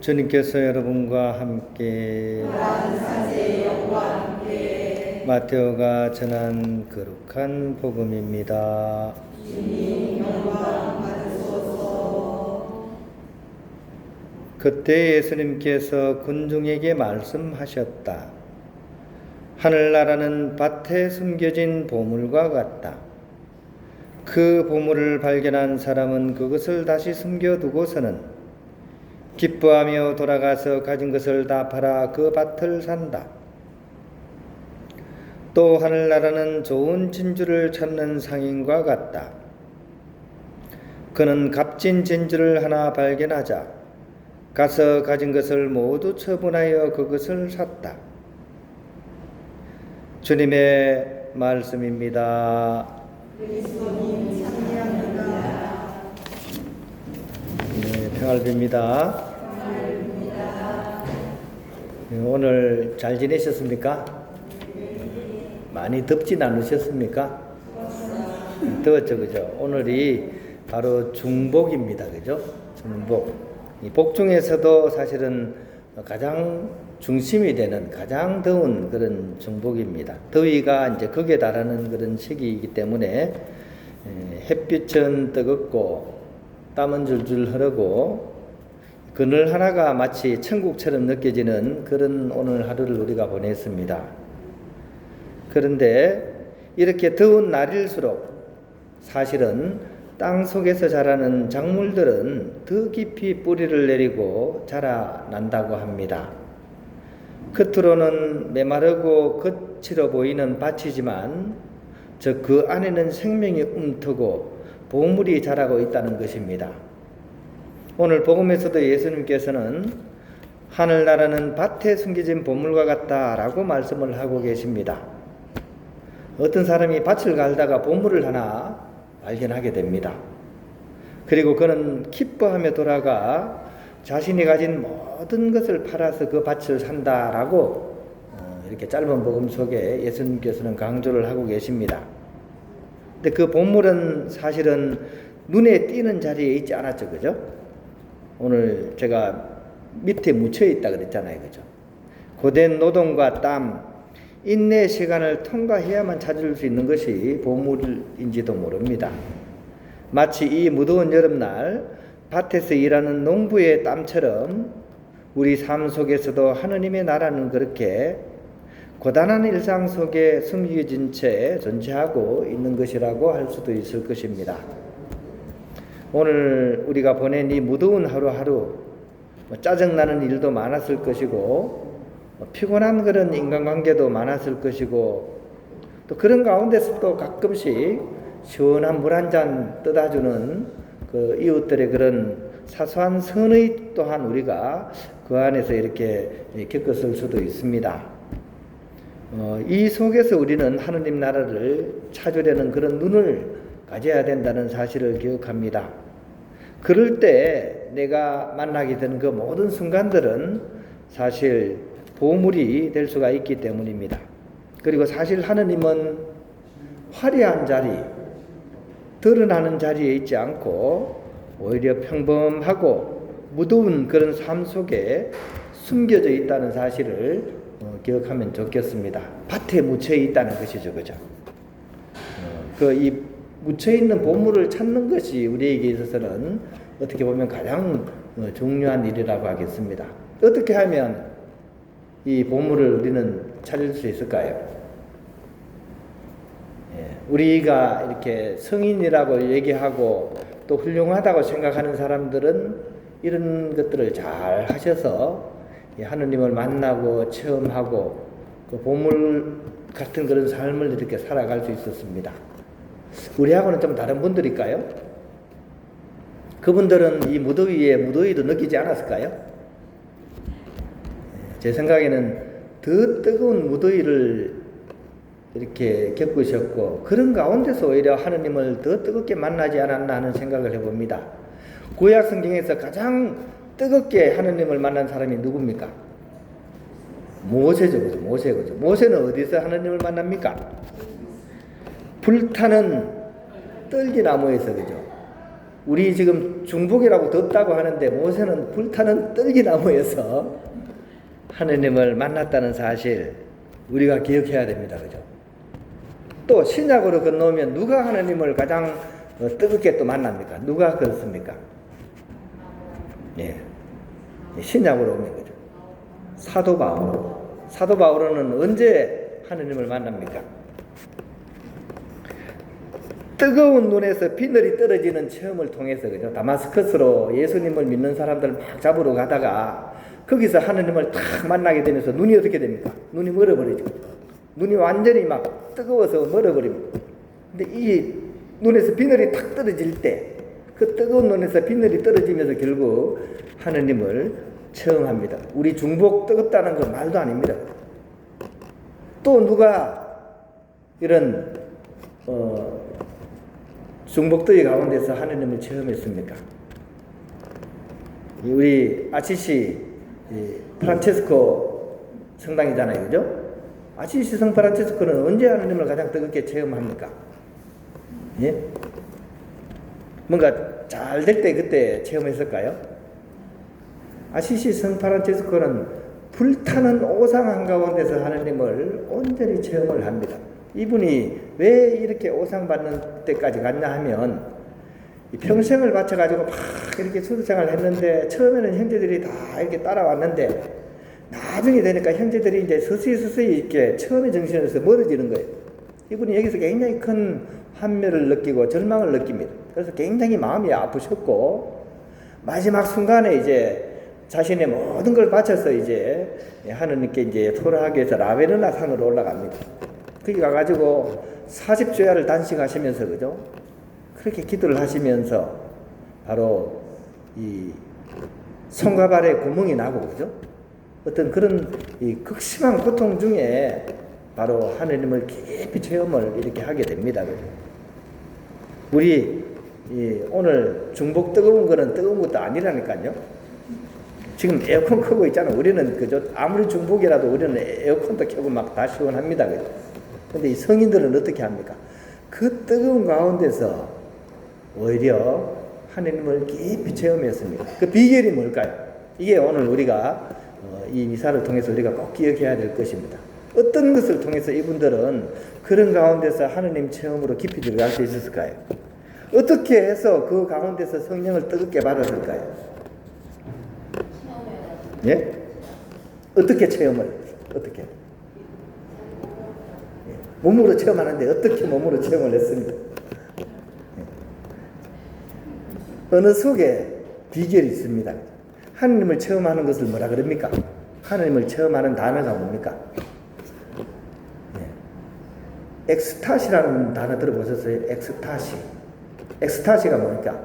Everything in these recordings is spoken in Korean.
주님께서 여러분과 함께 마테오가 전한 거룩한 복음입니다. 주님 영광 받으소서. 그때 예수님께서 군중에게 말씀하셨다. 하늘나라는 밭에 숨겨진 보물과 같다. 그 보물을 발견한 사람은 그것을 다시 숨겨두고서는 기뻐하며 돌아가서 가진 것을 다 팔아 그 밭을 산다. 또 하늘나라는 좋은 진주를 찾는 상인과 같다. 그는 값진 진주를 하나 발견하자 가서 가진 것을 모두 처분하여 그것을 샀다. 주님의 말씀입니다. 그리스도님 찬양합니다. 평화를 빕니다. 오늘 잘 지내셨습니까? 많이 덥진 않으셨습니까? 더웠죠, 그죠? 오늘이 바로 중복입니다, 그죠? 중복. 이 복 중에서도 사실은 가장 중심이 되는 가장 더운 그런 중복입니다. 더위가 이제 극에 달하는 그런 시기이기 때문에 햇빛은 뜨겁고 땀은 줄줄 흐르고 그늘 하나가 마치 천국처럼 느껴지는 그런 오늘 하루를 우리가 보냈습니다. 그런데 이렇게 더운 날일수록 사실은 땅 속에서 자라는 작물들은 더 깊이 뿌리를 내리고 자라난다고 합니다. 겉으로는 메마르고 거칠어 보이는 밭이지만 그 안에는 생명이 움트고 보물이 자라고 있다는 것입니다. 오늘 복음에서도 예수님께서는 하늘나라는 밭에 숨겨진 보물과 같다라고 말씀을 하고 계십니다. 어떤 사람이 밭을 갈다가 보물을 하나 발견하게 됩니다. 그리고 그는 기뻐하며 돌아가 자신이 가진 모든 것을 팔아서 그 밭을 산다라고 이렇게 짧은 복음 속에 예수님께서는 강조를 하고 계십니다. 근데 그 보물은 사실은 눈에 띄는 자리에 있지 않았죠, 그죠? 오늘 제가 밑에 묻혀 있다 그랬잖아요, 그죠? 고된 노동과 땀, 인내 시간을 통과해야만 찾을 수 있는 것이 보물인지도 모릅니다. 마치 이 무더운 여름날 밭에서 일하는 농부의 땀처럼 우리 삶 속에서도 하느님의 나라는 그렇게 고단한 일상 속에 숨겨진 채 존재하고 있는 것이라고 할 수도 있을 것입니다. 오늘 우리가 보낸 이 무더운 하루하루 짜증나는 일도 많았을 것이고 피곤한 그런 인간관계도 많았을 것이고 또 그런 가운데서 또 가끔씩 시원한 물 한 잔 떠다주는 그 이웃들의 그런 사소한 선의 또한 우리가 그 안에서 이렇게 겪었을 수도 있습니다. 이 속에서 우리는 하느님 나라를 찾으려는 그런 눈을 가져야 된다는 사실을 기억합니다. 그럴 때 내가 만나게 되는 그 모든 순간들은 사실 보물이 될 수가 있기 때문입니다. 그리고 사실 하느님은 화려한 자리, 드러나는 자리에 있지 않고 오히려 평범하고 무더운 그런 삶 속에 숨겨져 있다는 사실을 기억하면 좋겠습니다. 밭에 묻혀 있다는 것이죠, 그죠? 이 묻혀 있는 보물을 찾는 것이 우리에게 있어서는 어떻게 보면 가장 중요한 일이라고 하겠습니다. 어떻게 하면 이 보물을 우리는 찾을 수 있을까요? 우리가 이렇게 성인이라고 얘기하고 또 훌륭하다고 생각하는 사람들은 이런 것들을 잘 하셔서 하느님을 만나고 체험하고 그 보물 같은 그런 삶을 이렇게 살아갈 수 있었습니다. 우리하고는 좀 다른 분들일까요? 그분들은 이 무더위에 무더위도 느끼지 않았을까요? 제 생각에는 더 뜨거운 무더위를 이렇게 겪으셨고 그런 가운데서 오히려 하느님을 더 뜨겁게 만나지 않았나 하는 생각을 해봅니다. 구약 성경에서 가장 뜨겁게 하느님을 만난 사람이 누굽니까? 모세죠, 그죠? 모세죠. 모세는 어디서 하느님을 만납니까? 불타는 떨기나무에서, 그죠? 우리 지금 중복이라고 덥다고 하는데 모세는 불타는 떨기나무에서 하느님을 만났다는 사실 우리가 기억해야 됩니다. 그죠? 또 신약으로 건너오면 누가 하느님을 가장 뜨겁게 또 만납니까? 누가 그렇습니까? 예. 신약으로 오면 그죠? 사도 바울. 사도 바울은 언제 하느님을 만납니까? 뜨거운 눈에서 비늘이 떨어지는 체험을 통해서 그죠? 다마스커스로 예수님을 믿는 사람들 막 잡으러 가다가 거기서 하느님을 탁 만나게 되면서 눈이 어떻게 됩니까? 눈이 멀어버리죠. 눈이 완전히 막 뜨거워서 멀어버립니다. 근데 이 눈에서 비늘이 탁 떨어질 때 그 뜨거운 눈에서 비늘이 떨어지면서 결국 하느님을 체험합니다. 우리 중복 뜨겁다는 건 말도 아닙니다. 또 누가 이런 중복더위 가운데서 하느님을 체험했습니까? 우리 아치시 프란체스코 성당이잖아요. 그죠? 아치시 성 프란체스코는 언제 하느님을 가장 뜨겁게 체험합니까? 예? 뭔가 잘 될 때 그때 체험했을까요? 아시시 성 프란체스코는 불타는 오상 한가운데서 하느님을 온전히 체험을 합니다. 이분이 왜 이렇게 오상 받는 때까지 갔냐 하면 평생을 바쳐가지고 막 이렇게 수도생활을 했는데 처음에는 형제들이 다 이렇게 따라왔는데 나중에 되니까 형제들이 이제 서서히 이렇게 처음의 정신에서 멀어지는 거예요. 이분이 여기서 굉장히 큰 환멸을 느끼고 절망을 느낍니다. 그래서 굉장히 마음이 아프셨고 마지막 순간에 이제 자신의 모든 걸 바쳐서 이제 하느님께 이제 토라하기 위해서 라베르나 산으로 올라갑니다. 거기 가가지고 40조야를 단식하시면서 그죠? 그렇게 기도를 하시면서 바로 이 손과 발에 구멍이 나고 그죠? 어떤 그런 이 극심한 고통 중에 바로 하느님을 깊이 체험을 이렇게 하게 됩니다. 그죠? 우리 오늘 중복 뜨거운 거는 뜨거운 것도 아니라니까요. 지금 에어컨 켜고 있잖아요. 우리는 그죠? 아무리 중복이라도 우리는 에어컨도 켜고 막 다 시원합니다. 그죠? 근데 이 성인들은 어떻게 합니까? 그 뜨거운 가운데서 오히려 하느님을 깊이 체험했습니다. 그 비결이 뭘까요? 이게 오늘 우리가 이 미사를 통해서 우리가 꼭 기억해야 될 것입니다. 어떤 것을 통해서 이분들은 그런 가운데서 하느님 체험으로 깊이 들어갈 수 있었을까요? 어떻게 해서 그 가운데서 성령을 뜨겁게 받았을까요? 예? 어떻게 체험을? 어떻게? 몸으로 체험하는데 어떻게 몸으로 체험을 했습니까? 어느 속에 비결이 있습니다. 하느님을 체험하는 것을 뭐라 그럽니까? 하느님을 체험하는 단어가 뭡니까? 엑스타시라는 단어 들어보셨어요? 엑스타시가 뭡니까?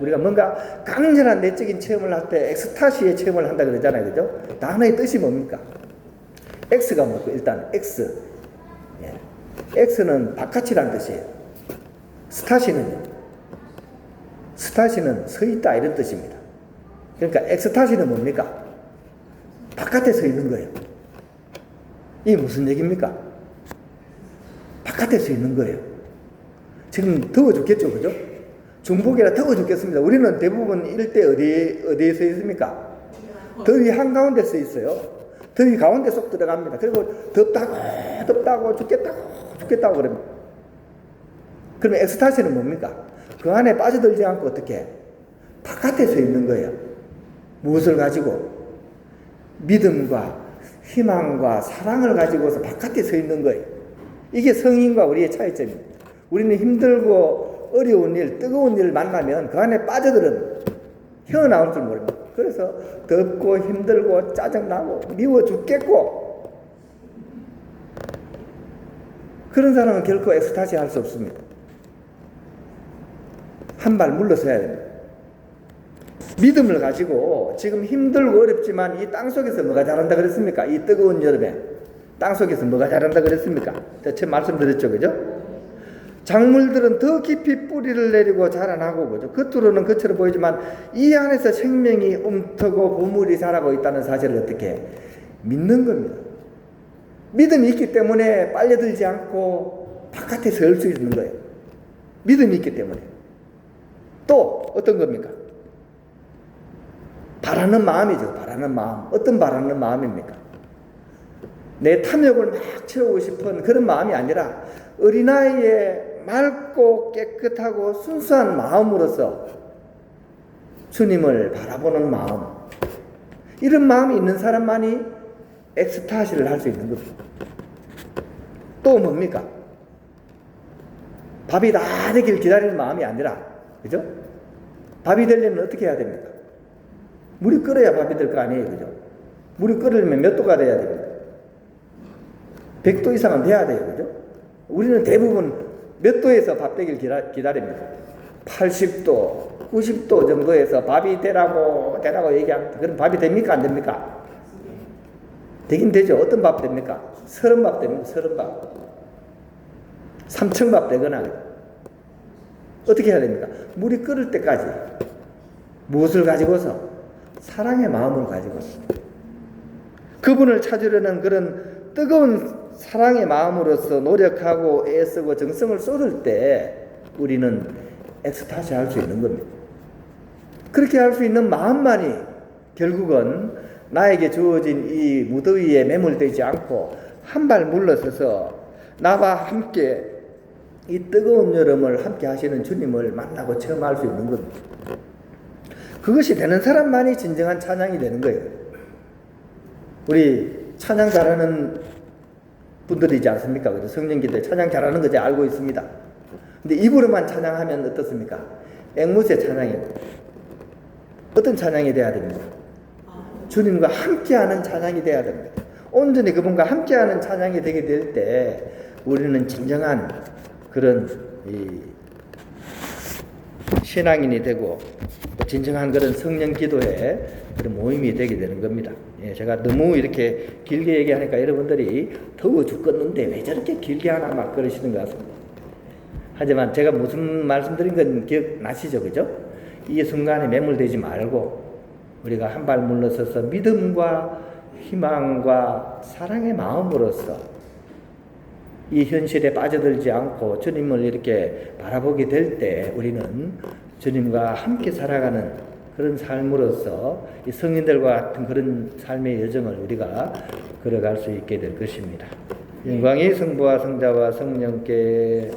우리가 뭔가 강렬한 내적인 체험을 할 때 엑스타시의 체험을 한다 그러잖아요. 그죠? 단어의 뜻이 뭡니까? X가 뭐고? 일단 X. X는 바깥이라는 뜻이에요. 스타시는 서 있다 이런 뜻입니다. 그러니까 엑스타시는 뭡니까? 바깥에 서 있는 거예요. 이게 무슨 얘기입니까? 바깥에 서 있는 거예요. 지금 더워 죽겠죠, 그죠? 중복이라 더워 죽겠습니다. 우리는 대부분 일대 어디에 서 있습니까? 더위 한가운데 서 있어요. 더위 가운데 쏙 들어갑니다. 그리고 덥다고 죽겠다고 그럽니다. 그러면 엑스타시는 뭡니까? 그 안에 빠져들지 않고 어떻게? 바깥에 서 있는 거예요. 무엇을 가지고? 믿음과 희망과 사랑을 가지고서 바깥에 서 있는 거예요. 이게 성인과 우리의 차이점입니다. 우리는 힘들고 어려운 일, 뜨거운 일을 만나면 그 안에 빠져들은 헤어나올 줄 모릅니다. 그래서 덥고 힘들고 짜증나고 미워 죽겠고 그런 사람은 결코 엑스타시 할 수 없습니다. 한 발 물러서야 됩니다. 믿음을 가지고 지금 힘들고 어렵지만 이 땅속에서 뭐가 자란다 그랬습니까? 이 뜨거운 여름에 땅속에서 뭐가 자란다 그랬습니까? 제가 말씀드렸죠, 그죠? 작물들은 더 깊이 뿌리를 내리고 자라나고 그죠? 겉으로는 겉으로 보이지만 이 안에서 생명이 움트고 보물이 자라고 있다는 사실을 어떻게 믿는 겁니다. 믿음이 있기 때문에 빨려들지 않고 바깥에 설 수 있는 거예요. 믿음이 있기 때문에. 또 어떤 겁니까? 바라는 마음이죠. 바라는 마음. 어떤 바라는 마음입니까? 내 탐욕을 막 채우고 싶은 그런 마음이 아니라 어린아이의 맑고 깨끗하고 순수한 마음으로서 주님을 바라보는 마음. 이런 마음이 있는 사람만이 엑스타시를 할 수 있는 겁니다. 또 뭡니까? 밥이 다 되길 기다리는 마음이 아니라, 그죠? 밥이 되려면 어떻게 해야 됩니까? 물이 끓어야 밥이 될 거 아니에요, 그죠? 물이 끓으려면 몇 도가 돼야 됩니까? 100도 이상은 돼야 돼요, 그죠? 우리는 대부분 몇 도에서 밥 되길 기다립니다. 80도, 90도 정도에서 밥이 되라고 얘기합니다. 그럼 밥이 됩니까? 안 됩니까? 되긴 되죠. 어떤 밥 됩니까? 서른밥 됩니다. 서른밥. 삼천밥 되거나. 어떻게 해야 됩니까? 물이 끓을 때까지 무엇을 가지고서? 사랑의 마음을 가지고서 그분을 찾으려는 그런 뜨거운 사랑의 마음으로서 노력하고 애쓰고 정성을 쏟을 때 우리는 엑스타시 할 수 있는 겁니다. 그렇게 할 수 있는 마음만이 결국은 나에게 주어진 이 무더위에 매몰되지 않고 한 발 물러서서 나와 함께 이 뜨거운 여름을 함께 하시는 주님을 만나고 체험할 수 있는 겁니다. 그것이 되는 사람만이 진정한 찬양이 되는 거예요. 우리 찬양 잘하는 분들이지 않습니까? 그죠? 성령기들 찬양 잘하는 거 제가 알고 있습니다. 근데 입으로만 찬양하면 어떻습니까? 앵무새 찬양이에요. 어떤 찬양이 돼야 됩니까? 주님과 함께하는 찬양이 돼야 됩니다. 온전히 그분과 함께하는 찬양이 되게 될 때 우리는 진정한 그런 신앙인이 되고 또 진정한 그런 성령 기도의 그런 모임이 되게 되는 겁니다. 예, 제가 너무 이렇게 길게 얘기하니까 여러분들이 더워 죽겠는데 왜 저렇게 길게 하나 막 그러시는 것 같습니다. 하지만 제가 무슨 말씀드린 건 기억나시죠? 그죠? 이 순간에 매몰되지 말고 우리가 한 발 물러서서 믿음과 희망과 사랑의 마음으로서 이 현실에 빠져들지 않고 주님을 이렇게 바라보게 될 때 우리는 주님과 함께 살아가는 그런 삶으로서 이 성인들과 같은 그런 삶의 여정을 우리가 걸어갈 수 있게 될 것입니다. 영광이 성부와 성자와 성령께